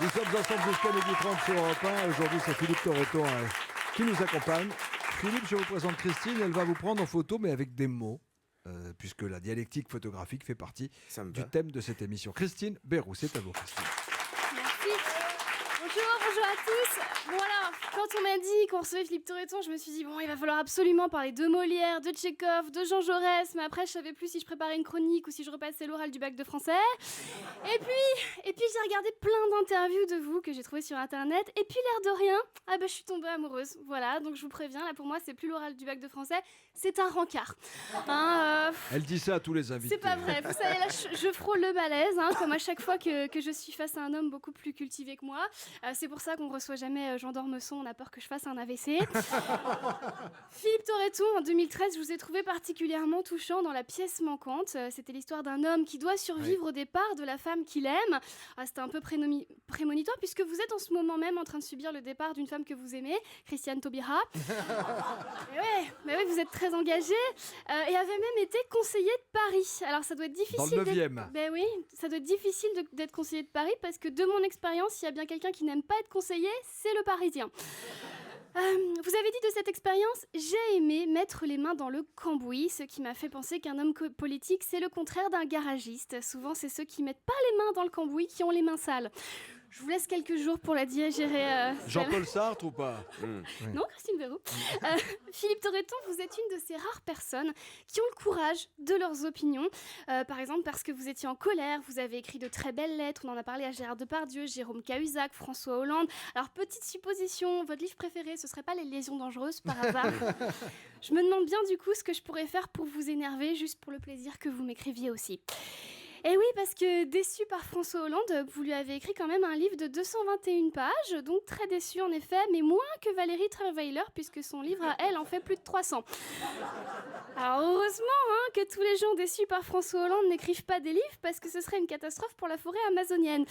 Nous sommes ensemble jusqu'à 12h30 sur Europe 1. Aujourd'hui, c'est Philippe Torreton qui nous accompagne. Philippe, je vous présente Christine. Elle va vous prendre en photo, mais avec des mots, puisque la dialectique photographique fait partie du thème de cette émission. Christine Béroux, c'est à vous, Christine. Merci. Bonjour à tous. Voilà, quand on m'a dit qu'on recevait Philippe Torreton, je me suis dit, bon, il va falloir absolument parler de Molière, de Tchekhov, de Jean Jaurès, mais après, je savais plus si je préparais une chronique ou si je repassais l'oral du bac de français. Et puis j'ai regardé plein d'interviews de vous que j'ai trouvées sur Internet, et puis l'air de rien, je suis tombée amoureuse. Voilà, donc je vous préviens, là, pour moi, c'est plus l'oral du bac de français, c'est un rencard. Elle dit ça à tous les invités. C'est pas vrai, vous savez, là, je frôle le malaise, comme à chaque fois que je suis face à un homme beaucoup plus cultivé que moi. C'est pour ça qu'on reçoit jamais Jean d'Ormesson, on a peur que je fasse un AVC. Philippe Torreton, en 2013, je vous ai trouvé particulièrement touchant dans La pièce manquante. C'était l'histoire d'un homme qui doit survivre au départ de la femme qu'il aime. C'était un peu prémonitoire, puisque vous êtes en ce moment même en train de subir le départ d'une femme que vous aimez, Christiane Taubira. Mais oui, vous êtes très engagé, et avait même été conseiller de Paris. Alors ça doit être difficile. Dans le 9e. Ben oui, ça doit être difficile d'être conseiller de Paris, parce que de mon expérience, s'il y a bien quelqu'un qui n'aime pas être conseiller, c'est le Parisien. Vous avez dit de cette expérience, j'ai aimé mettre les mains dans le cambouis, ce qui m'a fait penser qu'un homme politique, c'est le contraire d'un garagiste. Souvent, c'est ceux qui mettent pas les mains dans le cambouis qui ont les mains sales. Je vous laisse quelques jours pour la digérer. Jean-Paul Sartre ou pas Non, Christine Béroux. Philippe Torreton, vous êtes une de ces rares personnes qui ont le courage de leurs opinions. Par exemple, parce que vous étiez en colère, vous avez écrit de très belles lettres. On en a parlé à Gérard Depardieu, Jérôme Cahuzac, François Hollande. Alors, petite supposition, votre livre préféré, ce serait pas Les Liaisons dangereuses, par hasard? Je me demande bien, du coup, ce que je pourrais faire pour vous énerver, juste pour le plaisir que vous m'écriviez aussi. Et oui, parce que déçu par François Hollande, vous lui avez écrit quand même un livre de 221 pages, donc très déçu en effet, mais moins que Valérie Trierweiler, puisque son livre à elle en fait plus de 300. Alors heureusement que tous les gens déçus par François Hollande n'écrivent pas des livres, parce que ce serait une catastrophe pour la forêt amazonienne.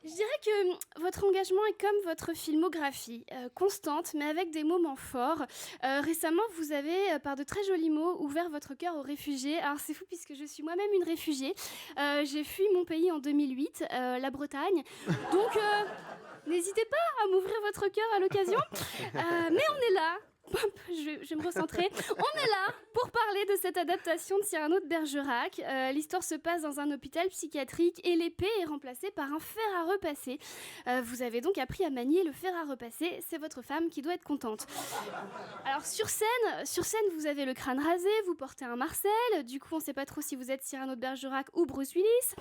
Je dirais que votre engagement est comme votre filmographie, constante, mais avec des moments forts. Récemment, vous avez, par de très jolis mots, ouvert votre cœur aux réfugiés. Alors c'est fou, puisque je suis moi-même une réfugiée. J'ai fui mon pays en 2008, la Bretagne. Donc, n'hésitez pas à m'ouvrir votre cœur à l'occasion. Mais on est là. Je vais me recentrer. On est là pour parler de cette adaptation de Cyrano de Bergerac. L'histoire se passe dans un hôpital psychiatrique et l'épée est remplacée par un fer à repasser. Vous avez donc appris à manier le fer à repasser. C'est votre femme qui doit être contente. Alors sur scène, vous avez le crâne rasé, vous portez un Marcel. Du coup, on sait pas trop si vous êtes Cyrano de Bergerac ou Bruce Willis.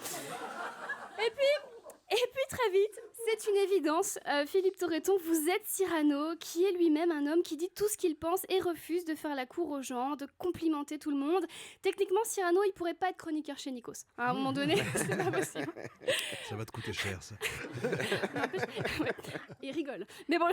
Et puis très vite, c'est une évidence, Philippe Torreton, vous êtes Cyrano, qui est lui-même un homme qui dit tout ce qu'il pense et refuse de faire la cour aux gens, de complimenter tout le monde. Techniquement, Cyrano, il pourrait pas être chroniqueur chez Nikos. À un moment donné, c'est pas possible. Ça va te coûter cher, ça. Ouais, il rigole. Mais bon...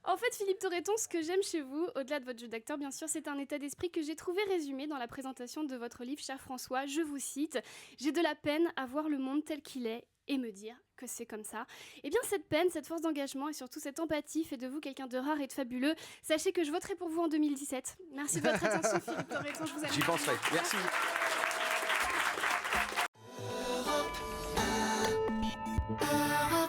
En fait, Philippe Torreton, ce que j'aime chez vous, au-delà de votre jeu d'acteur, bien sûr, c'est un état d'esprit que j'ai trouvé résumé dans la présentation de votre livre, cher François. Je vous cite « J'ai de la peine à voir le monde tel qu'il est et me dire que c'est comme ça. » Eh bien, cette peine, cette force d'engagement et surtout cette empathie fait de vous quelqu'un de rare et de fabuleux. Sachez que je voterai pour vous en 2017. Merci de votre attention, Philippe Torreton. Je vous aime. J'y penserai. Merci. Europe 1.